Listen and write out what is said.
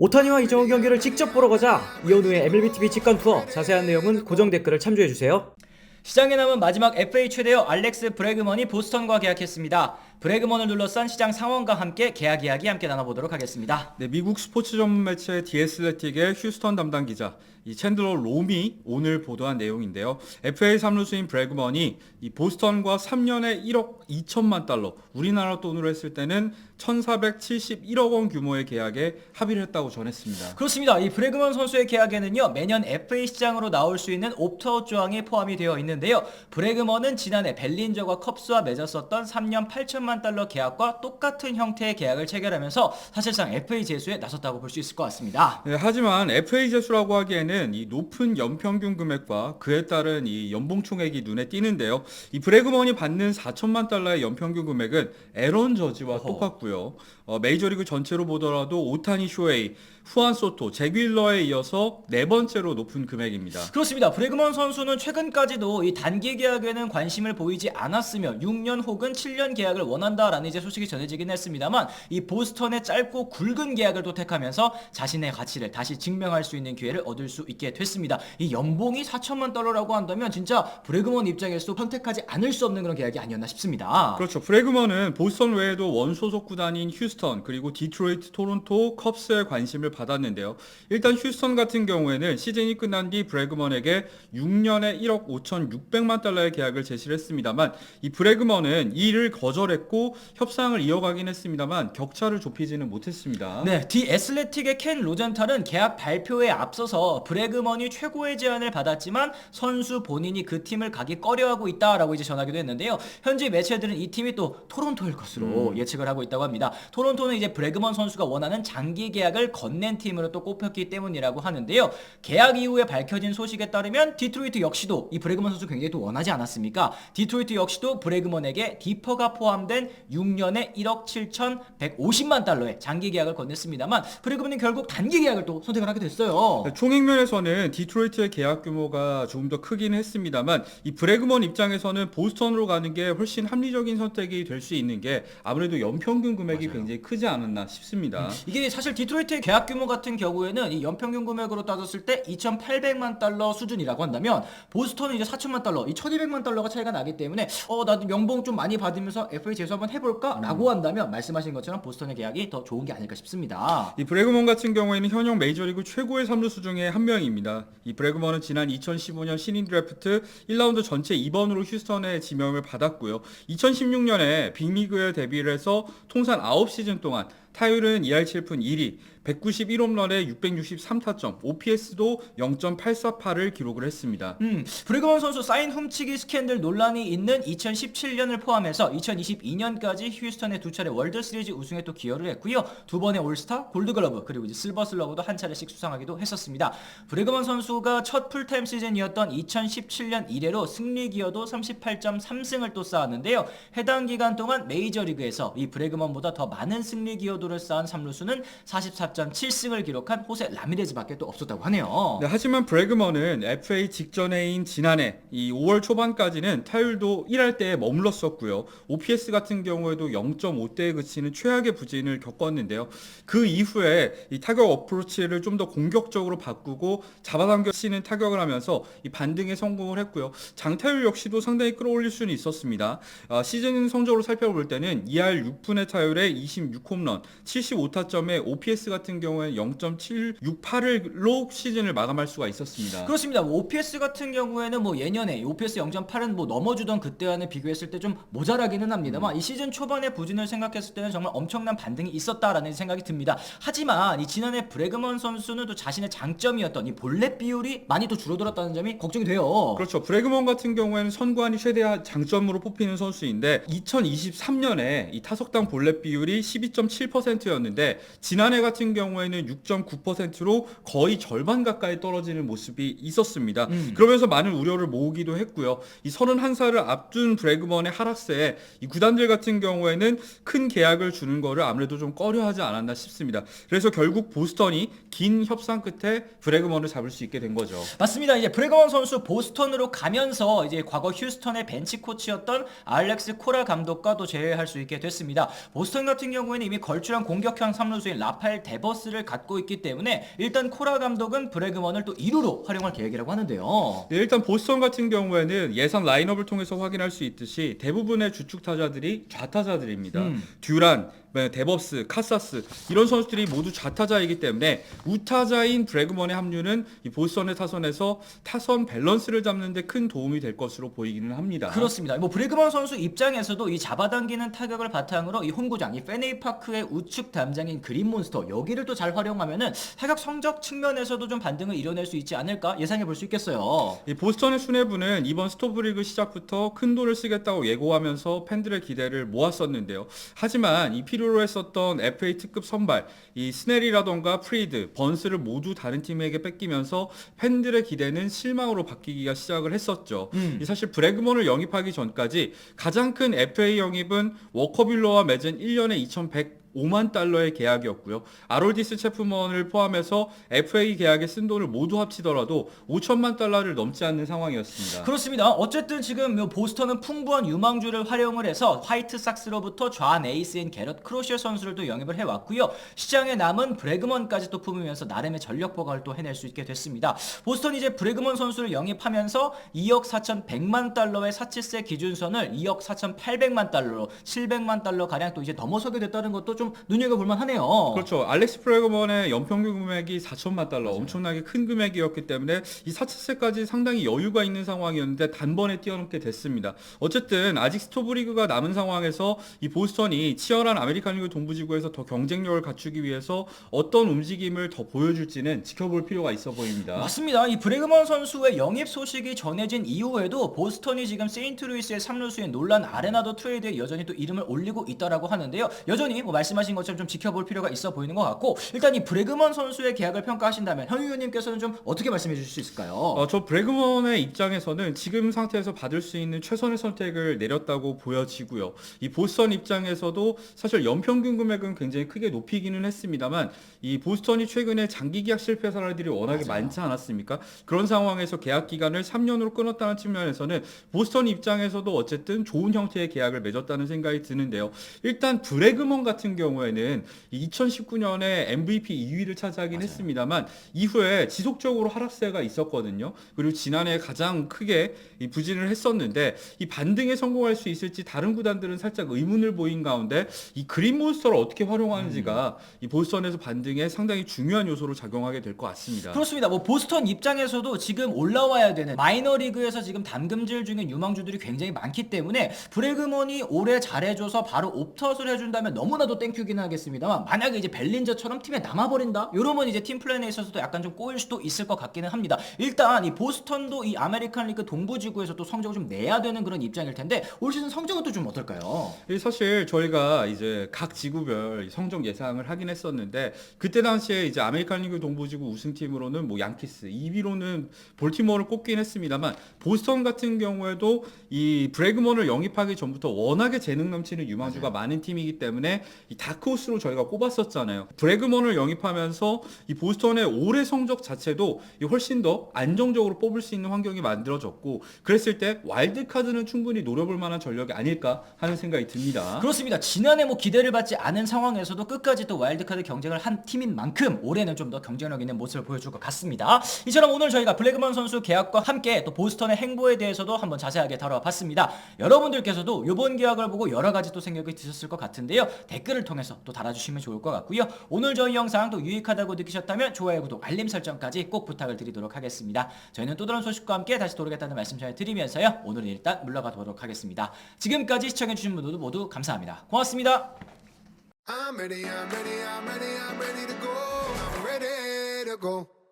오타니와 이정우 경기를 직접 보러 가자. 이현우의 MLBTV 직관 투어. 자세한 내용은 고정 댓글을 참조해주세요. 시장에 남은 마지막 FA 최대어 알렉스 브래그먼이 보스턴과 계약했습니다. 브래그먼을 둘러싼 시장 상황과 함께 계약 이야기 함께 나눠보도록 하겠습니다. 네, 미국 스포츠 전문 매체 디 애슬레틱의 휴스턴 담당 기자 이 챈들러 롬이 오늘 보도한 내용인데요. FA 3루수인 브래그먼이 이 보스턴과 3년에 1억 2천만 달러, 우리나라 돈으로 했을 때는 1,471억 원 규모의 계약에 합의를 했다고 전했습니다. 그렇습니다. 이 브래그먼 선수의 계약에는요, 매년 FA 시장으로 나올 수 있는 옵트아웃 조항이 포함이 되어 있는데요. 브래그먼은 지난해 벨린저와 컵스와 맺었었던 3년 8천만 달러 계약과 똑같은 형태의 계약을 체결하면서 사실상 FA 제수에 나섰다고 볼 수 있을 것 같습니다. 네, 하지만 FA 제수라고 하기에는 이 높은 연평균 금액과 그에 따른 이 연봉 총액이 눈에 띄는데요. 이 브래그먼이 받는 4천만 달러의 연평균 금액은 에런 저지와 똑같고요. 메이저리그 전체로 보더라도 오타니 쇼헤이, 후안 소토, 잭 윌러에 이어서 네 번째로 높은 금액입니다. 그렇습니다. 브래그먼 선수는 최근까지도 이 단기 계약에는 관심을 보이지 않았으며 6년 혹은 7년 계약을 원한다라는 이제 소식이 전해지긴 했습니다만, 이 보스턴의 짧고 굵은 계약을 또 택하면서 자신의 가치를 다시 증명할 수 있는 기회를 얻을 수 있게 됐습니다. 이 연봉이 4천만 달러라고 한다면 진짜 브래그먼 입장에서도 선택하지 않을 수 없는 그런 계약이 아니었나 싶습니다. 그렇죠. 브래그먼은 보스턴 외에도 원소속 구단인 휴스턴, 그리고 디트로이트, 토론토, 컵스에 관심을 받았는데요. 일단 휴스턴 같은 경우에는 시즌이 끝난 뒤 브래그먼에게 6년에 1억 5,600만 달러의 계약을 제시를 했습니다만, 이 브래그먼은 이를 거절했고 협상을 이어가긴 했습니다만 격차를 좁히지는 못했습니다. 네, 디 애슬레틱의 켄 로젠탈은 계약 발표에 앞서서 브래그먼이 최고의 제안을 받았지만 선수 본인이 그 팀을 가기 꺼려하고 있다라고 이제 전하기도 했는데요. 현지 매체들은 이 팀이 또 토론토일 것으로 예측을 하고 있다고 합니다. 토론토는 이제 브래그먼 선수가 원하는 장기 계약을 건넨 팀으로 또 꼽혔기 때문이라고 하는데요. 계약 이후에 밝혀진 소식에 따르면 디트로이트 역시도 이 브래그먼 선수 굉장히 또 원하지 않았습니까? 디트로이트 역시도 브래그먼에게 디퍼가 포함된 6년에 1억 7,150만 달러의 장기 계약을 건넸습니다만 브래그먼이 결국 단기 계약을 또 선택을 하게 됐어요. 총액면에서는 디트로이트의 계약 규모가 조금 더 크긴 했습니다만, 이 브래그먼 입장에서는 보스턴으로 가는 게 훨씬 합리적인 선택이 될 수 있는 게 아무래도 연평균 금액이 굉장히 크지 않았나 싶습니다. 이게 사실 디트로이트의 계약 규모 같은 경우에는 이 연평균 금액으로 따졌을 때 2,800만 달러 수준이라고 한다면 보스턴은 이제 4천만 달러, 이 1,200만 달러가 차이가 나기 때문에 나도 연봉 좀 많이 받으면서 FA 재수 한번 해볼까? 라고 한다면 말씀하신 것처럼 보스턴의 계약이 더 좋은 게 아닐까 싶습니다. 이 브래그먼 같은 경우에는 현역 메이저리그 최고의 3루수 중에 한 명입니다. 이 브래그먼은 지난 2015년 신인 드래프트 1라운드 전체 2번으로 휴스턴에 지명을 받았고요. 2016년에 빅리그에 데뷔를 해서 통산 9시즌 동안 타율은 2할 7푼 1위, 191홈런에 663타점, OPS도 0.848을 기록을 했습니다. 브래그먼 선수 사인 훔치기 스캔들 논란이 있는 2017년을 포함해서 2022년까지 휴스턴의 두 차례 월드시리즈 우승에 또 기여를 했고요. 두 번의 올스타, 골드글러브, 그리고 이제 실버 슬러그도 한 차례씩 수상하기도 했었습니다. 브래그먼 선수가 첫 풀타임 시즌이었던 2017년 이래로 승리 기여도 38.3승을 또 쌓았는데요. 해당 기간 동안 메이저리그에서 이 브래그먼보다 더 많은 승리 기여도를 쌓은 3루수는 44.7승을 기록한 호세 라미레즈밖에 또 없었다고 하네요. 네, 하지만 브래그먼은 FA 직전해인 지난해 이 5월 초반까지는 타율도 1할 때에 머물렀었고요. OPS 같은 경우에도 0.5대에 그치는 최악의 부진을 겪었는데요. 그 이후에 이 타격 어프로치를 좀 더 공격적으로 바꾸고 잡아당겨치는 타격을 하면서 이 반등에 성공을 했고요. 장타율 역시도 상당히 끌어올릴 수는 있었습니다. 시즌 성적으로 살펴볼 때는 2할 6푼의 타율에 26홈런, 75타점에 OPS 같은 경우에 0.768로 시즌을 마감할 수가 있었습니다. 그렇습니다. OPS 같은 경우에는 예년에 OPS 0.8은 넘어주던 그때와는 비교했을 때 좀 모자라기는 합니다만 이 시즌 초반의 부진을 생각했을 때는 정말 엄청난 반등이 있었다라는 생각이 듭니다. 하지만 이 지난해 브래그먼 선수는 또 자신의 장점이었던 이 볼넷 비율이 많이 또 줄어들었다는 점이 걱정이 돼요. 그렇죠. 브래그먼 같은 경우에는 선구안이 최대 장점으로 뽑히는 선수인데 2023년에 이 타석당 볼넷 비율이 12.7%였는데 지난해 같은 경우에는 6.9%로 거의 절반 가까이 떨어지는 모습이 있었습니다. 그러면서 많은 우려를 모으기도 했고요. 이 31살을 앞둔 브래그먼의 하락세에 이 구단들 같은 경우에는 큰 계약을 주는 거를 아무래도 좀 꺼려하지 않았나 싶습니다. 그래서 결국 보스턴이 긴 협상 끝에 브래그먼을 잡을 수 있게 된 거죠. 맞습니다. 이제 브래그먼 선수 보스턴으로 가면서 이제 과거 휴스턴의 벤치 코치였던 알렉스 코라 감독과 또 재회할 수 있게 됐습니다. 보스턴 같은 경우에는 이미 걸출 확실한 공격형 3루수인 라파엘 데버스를 갖고 있기 때문에 일단 코라 감독은 브래그먼을 또 2루로 활용할 계획이라고 하는데요. 네, 일단 보스턴 같은 경우에는 예상 라인업을 통해서 확인할 수 있듯이 대부분의 주축 타자들이 좌타자들입니다. 듀란, 데버스, 카사스 이런 선수들이 모두 좌타자이기 때문에 우타자인 브래그먼의 합류는 이 보스턴의 타선에서 타선 밸런스를 잡는 데 큰 도움이 될 것으로 보이기는 합니다. 그렇습니다. 뭐 브래그먼 선수 입장에서도 이 잡아당기는 타격을 바탕으로 이 홈구장, 이 페네이 파크의 우측 담장인 그린몬스터 여기를 또 잘 활용하면은 타격 성적 측면에서도 좀 반등을 이뤄낼 수 있지 않을까 예상해 볼 수 있겠어요. 이 보스턴의 수뇌부는 이번 스토브리그 시작부터 큰 돈을 쓰겠다고 예고하면서 팬들의 기대를 모았었는데요. 하지만 이 필요로 했었던 FA 특급 선발 이 스넬이라던가 프리드, 번스를 모두 다른 팀에게 뺏기면서 팬들의 기대는 실망으로 바뀌기가 시작을 했었죠. 이 사실 브래그먼을 영입하기 전까지 가장 큰 FA 영입은 워커빌러와 맺은 1년에 2,105만 달러의 계약이었고요. 아롤디스 체프먼을 포함해서 FA 계약에 쓴 돈을 모두 합치더라도 5천만 달러를 넘지 않는 상황이었습니다. 그렇습니다. 어쨌든 지금 보스턴은 풍부한 유망주를 활용을 해서 화이트삭스로부터 좌완 에이스인 게럿 크로셔 선수를 또 영입을 해왔고요. 시장에 남은 브래그먼까지 또 품으면서 나름의 전력 보강을 또 해낼 수 있게 됐습니다. 보스턴이 이제 브래그먼 선수를 영입하면서 2억 4,100만 달러의 사치세 기준선을 2억 4,800만 달러로 700만 달러 가량 또 이제 넘어서게 됐다는 것도 좀 눈여겨볼 만하네요. 그렇죠. 알렉스 브래그먼의 연평균 금액이 4천만 달러, 엄청나게 큰 금액이었기 때문에 이 사치세까지 상당히 여유가 있는 상황이었는데 단번에 뛰어넘게 됐습니다. 어쨌든 아직 스토브리그가 남은 상황에서 이 보스턴이 치열한 아메리칸 리그 동부지구에서 더 경쟁력을 갖추기 위해서 어떤 움직임을 더 보여줄지는 지켜볼 필요가 있어 보입니다. 맞습니다. 이 브래그먼 선수의 영입 소식이 전해진 이후에도 보스턴이 지금 세인트루이스의 3루수인 놀란 아레나도 트레이드에 여전히 또 이름을 올리고 있다라고 하는데요. 여전히 뭐 말씀하신 것처럼 좀 지켜볼 필요가 있어 보이는 것 같고, 일단 이 브래그먼 선수의 계약을 평가하신다면 현 의원님께서는 좀 어떻게 말씀해 주실 수 있을까요? 저 브래그먼의 입장에서는 지금 상태에서 받을 수 있는 최선의 선택을 내렸다고 보여지고요. 이 보스턴 입장에서도 사실 연평균 금액은 굉장히 크게 높이기는 했습니다만 이 보스턴이 최근에 장기 계약 실패 사례들이 워낙에 많지 않았습니까? 그런 상황에서 계약 기간을 3년으로 끊었다는 측면에서는 보스턴 입장에서도 어쨌든 좋은 형태의 계약을 맺었다는 생각이 드는데요. 일단 브래그먼 같은 경우에는 2019년에 MVP 2위를 차지하긴 했습니다만 이후에 지속적으로 하락세가 있었거든요. 그리고 지난해 가장 크게 이 부진을 했었는데 이 반등에 성공할 수 있을지 다른 구단들은 살짝 의문을 보인 가운데 이 그린몬스터를 어떻게 활용하는지가 이 보스턴에서 반등에 상당히 중요한 요소로 작용하게 될 것 같습니다. 그렇습니다. 뭐 보스턴 입장에서도 지금 올라와야 되는 마이너리그에서 지금 담금질 중인 유망주들이 굉장히 많기 때문에 브래그먼이 올해 잘해줘서 바로 옵트아웃을 해준다면 너무나도 땡큐긴 하겠습니다만, 만약에 이제 벨린저처럼 팀에 남아버린다? 이러면 이제 팀 플랜에 있어서도 약간 좀 꼬일 수도 있을 것 같기는 합니다. 일단 이 보스턴도 이 아메리칸 리그 동부지구에서 또 성적을 좀 내야 되는 그런 입장일 텐데 올 시즌 성적은 또 좀 어떨까요? 사실 저희가 이제 각 지구별 성적 예상을 하긴 했었는데 그때 당시에 이제 아메리칸 리그 동부지구 우승팀으로는 뭐 양키스, 2위로는 볼티모어를 꼽긴 했습니다만 보스턴 같은 경우에도 이 브래그먼을 영입하기 전부터 워낙에 재능 넘치는 유망주가 많은 팀이기 때문에 이 다크호스로 저희가 꼽았었잖아요. 브래그먼을 영입하면서 이 보스턴의 올해 성적 자체도 훨씬 더 안정적으로 뽑을 수 있는 환경이 만들어졌고, 그랬을 때 와일드카드는 충분히 노려볼 만한 전력이 아닐까 하는 생각이 듭니다. 그렇습니다. 지난해 뭐 기대를 받지 않은 상황에서도 끝까지 또 와일드카드 경쟁을 한 팀인 만큼 올해는 좀 더 경쟁력 있는 모습을 보여줄 것 같습니다. 이처럼 오늘 저희가 브래그먼 선수 계약과 함께 또 보스턴의 행보에 대해서도 한번 자세하게 다뤄봤습니다. 여러분들께서도 이번 계약을 보고 여러 가지 또 생각이 드셨을 것 같은데요. 댓글을 통해서 또 달아주시면 좋을 것 같고요. 오늘 저희 영상 또 유익하다고 느끼셨다면 좋아요, 구독, 알림 설정까지 꼭 부탁을 드리도록 하겠습니다. 저희는 또 다른 소식과 함께 다시 돌아오겠다는 말씀 전해드리면서요. 오늘은 일단 물러가도록 하겠습니다. 지금까지 시청해주신 분들도 모두 감사합니다. 고맙습니다. I'm ready to go. I'm ready to go.